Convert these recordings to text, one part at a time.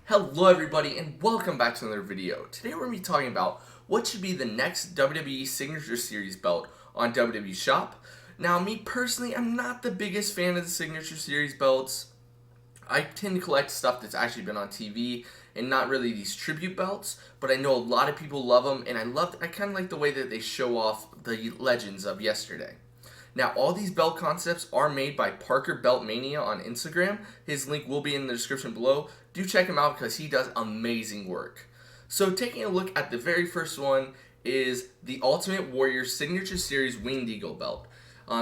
Hello everybody and welcome back to another video. Today we're going to be talking about what should be the next WWE Signature Series belt on WWE Shop. Now me personally, I'm not the biggest fan of the Signature Series belts. I tend to collect stuff that's actually been on TV and not really these tribute belts, but I know a lot of people love them, and I kind of like the way that they show off the legends of yesterday. Now, all these belt concepts are made by Parker Belt Mania on Instagram. His link will be in the description below. Do check him out because he does amazing work. So taking a look at the very first one is the Ultimate Warrior Signature Series Winged Eagle belt.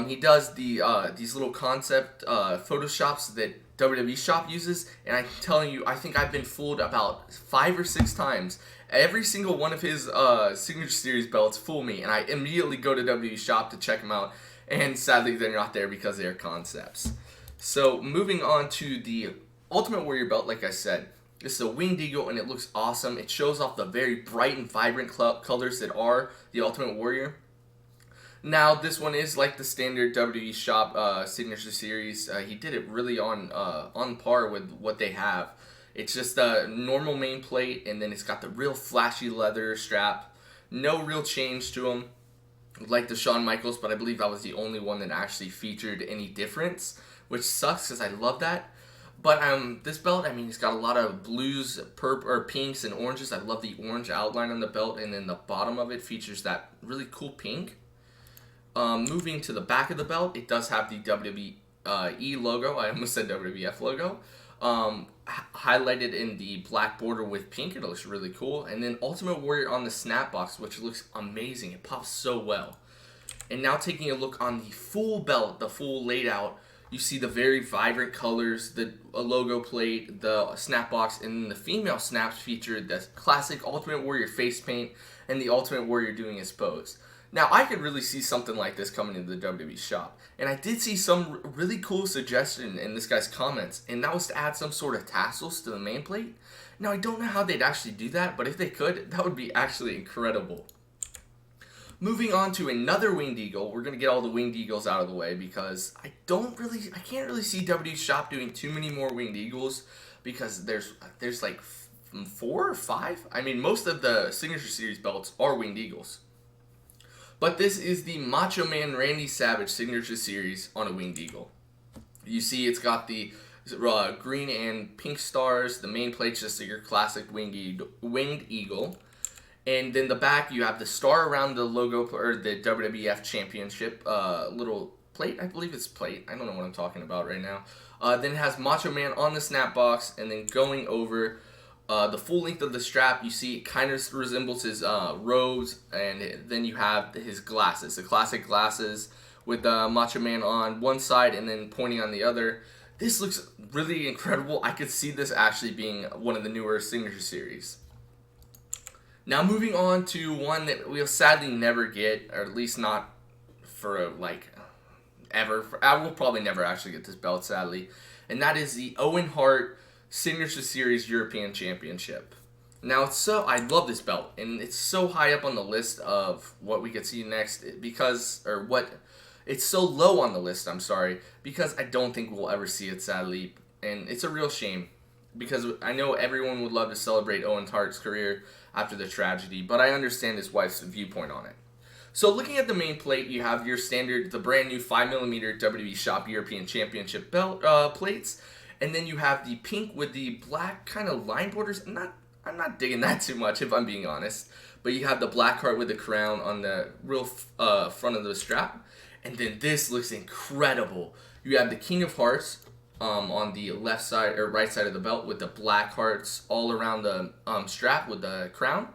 He does these little concept photoshops that WWE Shop uses, and I'm telling you, I think I've been fooled about 5 or 6 times. Every single one of his Signature Series belts fool me, and I immediately go to WWE Shop to check them out. And sadly, they're not there because they are concepts. So moving on to the Ultimate Warrior belt, like I said, this is a Winged Eagle and it looks awesome. It shows off the very bright and vibrant colors that are the Ultimate Warrior. Now, this one is like the standard WWE Shop Signature Series. He did it really on par with what they have. It's just a normal main plate, and then it's got the real flashy leather strap. No real change to them, like the Shawn Michaels, but I believe that was the only one that actually featured any difference, which sucks because I love that. But this belt, I mean, it's got a lot of blues, pinks, and oranges. I love the orange outline on the belt, and then the bottom of it features that really cool pink. Moving to the back of the belt, it does have the WWE logo. I almost said WWF logo. Highlighted in the black border with pink. It looks really cool. And then Ultimate Warrior on the snap box, which looks amazing. It pops so well. And now taking a look on the full belt, the full laid out, you see the very vibrant colors, the logo plate, the snap box, and the female snaps featured the classic Ultimate Warrior face paint and the Ultimate Warrior doing his pose. Now, I could really see something like this coming into the WWE Shop. And I did see some really cool suggestion in this guy's comments, and that was to add some sort of tassels to the main plate. Now, I don't know how they'd actually do that, but if they could, that would be actually incredible. Moving on to another Winged Eagle, we're going to get all the Winged Eagles out of the way because I can't really see WWE Shop doing too many more Winged Eagles because there's like 4 or 5. I mean, most of the Signature Series belts are Winged Eagles. But this is the Macho Man Randy Savage Signature Series on a Winged Eagle. You see it's got the green and pink stars. The main plate's just your classic Winged Eagle. And then the back, you have the star around the logo, or the WWF Championship little plate. I believe it's plate. I don't know what I'm talking about right now. Then it has Macho Man on the snap box, and then going over the full length of the strap, you see it kind of resembles his robes, and then you have his glasses, the classic glasses with Macho Man on one side and then pointing on the other. This looks really incredible. I could see this actually being one of the newer Signature Series. Now moving on to one that we'll sadly never get, or at least not for ever. I will probably never actually get this belt, sadly, and that is the Owen Hart Signature Series European Championship. Now, I love this belt, and it's so high up on the list of what we could see next it's so low on the list, because I don't think we'll ever see it, sadly, and it's a real shame, because I know everyone would love to celebrate Owen Hart's career after the tragedy, but I understand his wife's viewpoint on it. So looking at the main plate, you have your standard, the brand new 5mm WWE Shop European Championship belt plates. And then you have the pink with the black kind of line borders. I'm not digging that too much, if I'm being honest. But you have the black heart with the crown on the real front of the strap. And then this looks incredible. You have the King of Hearts on the left side or right side of the belt with the black hearts all around the strap with the crown.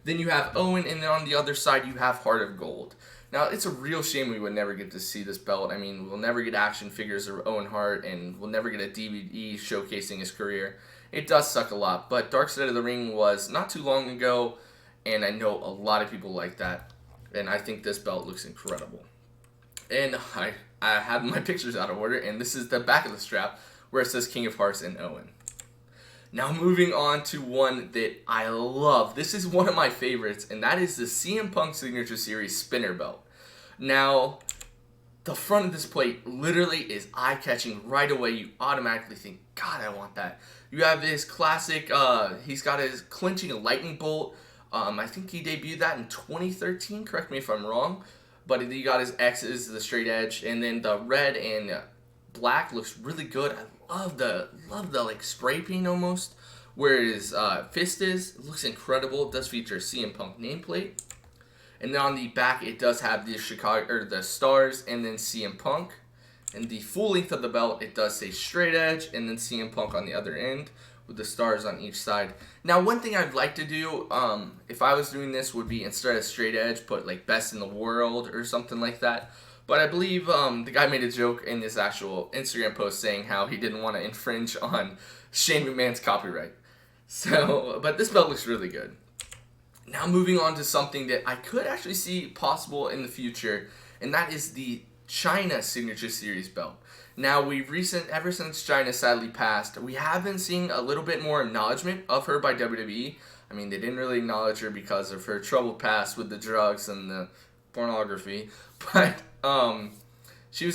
Then you have Owen, and then on the other side you have Heart of Gold. Now, it's a real shame we would never get to see this belt. I mean, we'll never get action figures of Owen Hart, and we'll never get a DVD showcasing his career. It does suck a lot, but Dark Side of the Ring was not too long ago, and I know a lot of people like that, and I think this belt looks incredible. And I have my pictures out of order, and this is the back of the strap where it says King of Hearts and Owen. Now moving on to one that I love. This is one of my favorites, and that is the CM Punk Signature Series Spinner Belt. Now, the front of this plate literally is eye-catching right away. You automatically think, God, I want that. You have this classic, he's got his clinching lightning bolt. I think he debuted that in 2013, correct me if I'm wrong. But he got his X's, the straight edge, and then the red and black looks really good. I love the like spray paint almost, where his fist is. It looks incredible. It does feature a CM Punk nameplate. And then on the back, it does have the the stars and then CM Punk. And the full length of the belt, it does say straight edge and then CM Punk on the other end with the stars on each side. Now, one thing I'd like to do, if I was doing this, would be instead of straight edge, put like best in the world or something like that. But I believe the guy made a joke in this actual Instagram post saying how he didn't want to infringe on Shane McMahon's copyright. So, but this belt looks really good. Now moving on to something that I could actually see possible in the future, and that is the Chyna Signature Series belt. Now ever since Chyna sadly passed, we have been seeing a little bit more acknowledgement of her by WWE. I mean, they didn't really acknowledge her because of her troubled past with the drugs and the pornography, but she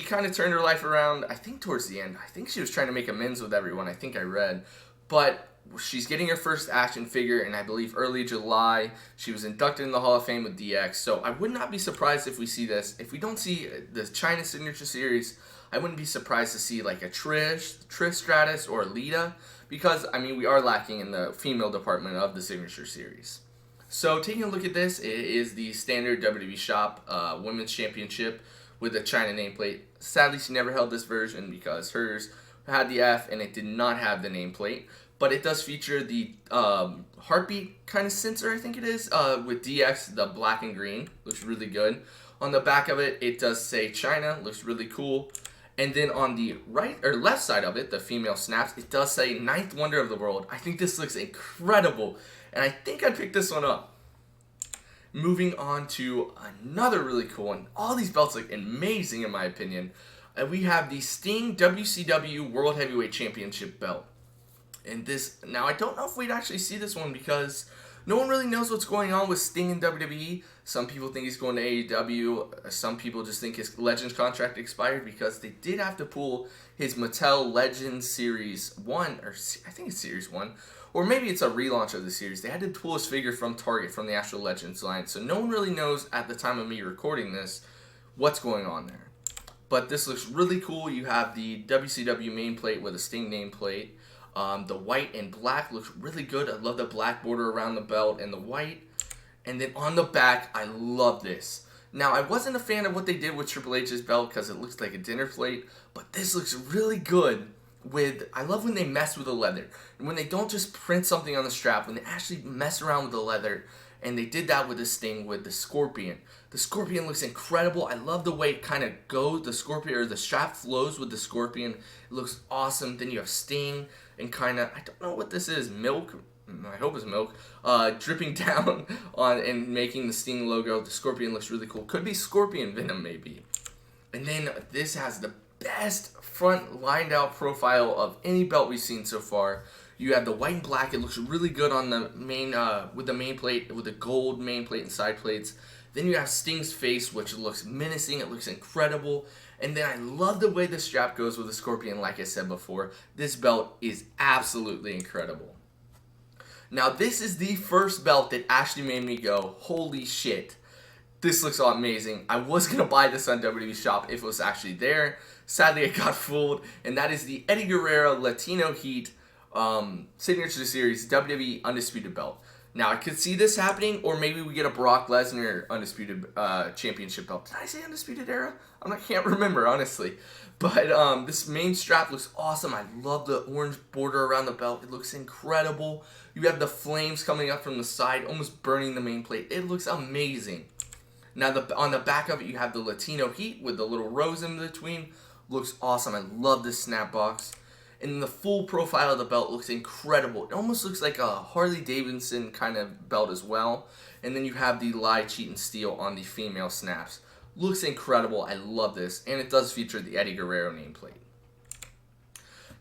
kind of turned her life around, I think towards the end. I think she was trying to make amends with everyone, I think I read. But she's getting her first action figure in, I believe, early July. She was inducted in the Hall of Fame with DX. So I would not be surprised if we see this. If we don't see the Chyna Signature Series, I wouldn't be surprised to see like a Trish Stratus, or a Lita. Because, I mean, we are lacking in the female department of the Signature Series. So taking a look at this, it is the standard WWE Shop Women's Championship with the Chyna nameplate. Sadly, she never held this version because hers had the F and it did not have the nameplate. But it does feature the heartbeat kind of sensor, I think it is, with DX, the black and green. Looks really good. On the back of it, it does say Chyna. Looks really cool. And then on the right or left side of it, the female snaps, it does say Ninth Wonder of the World. I think this looks incredible. And I think I'd pick this one up. Moving on to another really cool one. All these belts look amazing in my opinion. We have the Sting WCW World Heavyweight Championship belt. And this, now I don't know if we'd actually see this one because no one really knows what's going on with Sting in WWE. Some people think he's going to AEW. Some people just think his Legends contract expired because they did have to pull his Mattel Legends Series 1, or I think it's Series 1, or maybe it's a relaunch of the series. They had to pull his figure from Target from the actual Legends line. So no one really knows at the time of me recording this what's going on there. But this looks really cool. You have the WCW main plate with a Sting nameplate. The white and black looks really good. I love the black border around the belt and the white. And then on the back, I love this. Now, I wasn't a fan of what they did with Triple H's belt because it looks like a dinner plate. But this looks really good with, I love when they mess with the leather. And when they don't just print something on the strap, when they actually mess around with the leather. And they did that with the Sting with the Scorpion. The Scorpion looks incredible. I love the way it kind of goes. The Scorpion, or the strap flows with the Scorpion. It looks awesome. Then you have Sting and kind of, I don't know what this is, milk. I hope it's milk. Dripping down on and making the Sting logo. The Scorpion looks really cool. Could be Scorpion Venom maybe. And then this has the best front lined out profile of any belt we've seen so far. You have the white and black. It looks really good on the main, with the main plate, with the gold main plate and side plates. Then you have Sting's face, which looks menacing. It looks incredible. And then I love the way the strap goes with the Scorpion, like I said before. This belt is absolutely incredible. Now, this is the first belt that actually made me go, holy shit. This looks amazing. I was going to buy this on WWE Shop if it was actually there. Sadly, I got fooled. And that is the Eddie Guerrero Latino Heat Signature Series WWE Undisputed Belt. Now, I could see this happening, or maybe we get a Brock Lesnar Undisputed Championship belt. Did I say Undisputed Era? I can't remember, honestly. But this main strap looks awesome. I love the orange border around the belt. It looks incredible. You have the flames coming up from the side, almost burning the main plate. It looks amazing. Now, on the back of it, you have the Latino Heat with the little rose in between. Looks awesome. I love this snap box. And the full profile of the belt looks incredible. It almost looks like a Harley Davidson kind of belt as well. And then you have the lie, cheat, and steal on the female snaps. Looks incredible. I love this. And it does feature the Eddie Guerrero nameplate.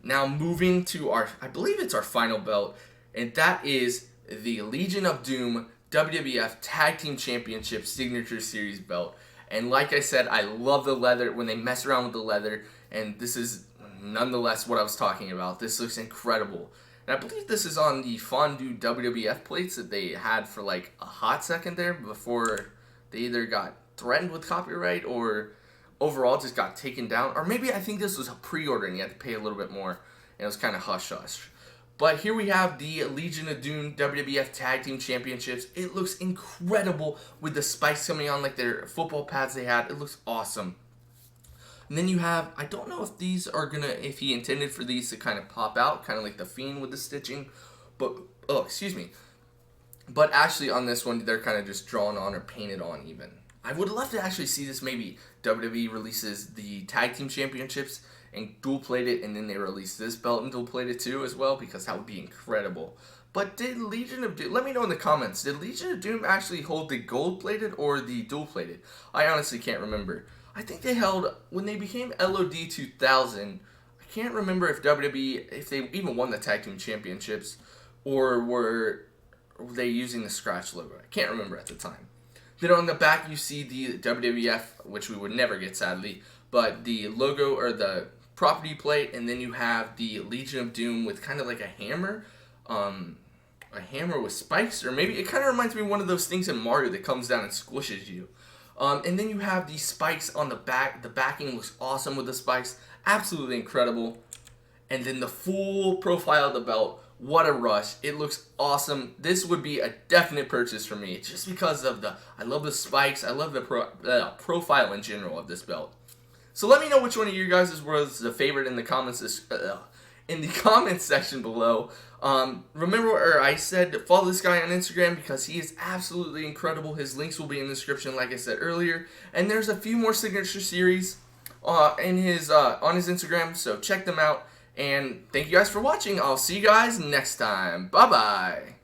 Now moving to our, I believe it's our final belt. And that is the Legion of Doom WWF Tag Team Championship Signature Series belt. And like I said, I love the leather when they mess around with the leather, and this is nonetheless what I was talking about. This looks incredible. And I believe this is on the fondue WWF plates that they had for like a hot second there before they either got threatened with copyright or overall just got taken down. Or maybe I think this was a pre-order and you had to pay a little bit more, and it was kind of hush-hush. But here we have the Legion of Doom WWF Tag Team Championships. It looks incredible with the spikes coming on like their football pads they had. It looks awesome. And then you have, I don't know if these are if he intended for these to kind of pop out, kind of like the Fiend with the stitching. But, But actually on this one, they're kind of just drawn on or painted on even. I would love to actually see this. Maybe WWE releases the Tag Team Championships and dual plate it, and then they release this belt and dual plate it too as well, because that would be incredible. But did Legion of Doom, let me know in the comments, did Legion of Doom actually hold the gold plated or the dual plated? I honestly can't remember. I think they held, when they became LOD 2000, I can't remember if WWE, if they even won the Tag Team Championships, or were they using the scratch logo? I can't remember at the time. Then on the back you see the WWF, which we would never get sadly, but the logo or the property plate, and then you have the Legion of Doom with kind of like a hammer with spikes, or maybe it kind of reminds me of one of those things in Mario that comes down and squishes you. And then you have the spikes on the back. The backing looks awesome with the spikes, absolutely incredible. And then the full profile of the belt, what a rush. It looks awesome. This would be a definite purchase for me, just because of I love the spikes, I love the profile in general of this belt. So let me know which one of you guys was the favorite in the comments section below. Remember, I said follow this guy on Instagram because he is absolutely incredible. His links will be in the description, like I said earlier. And there's a few more signature series on his Instagram, so check them out. And thank you guys for watching. I'll see you guys next time. Bye bye.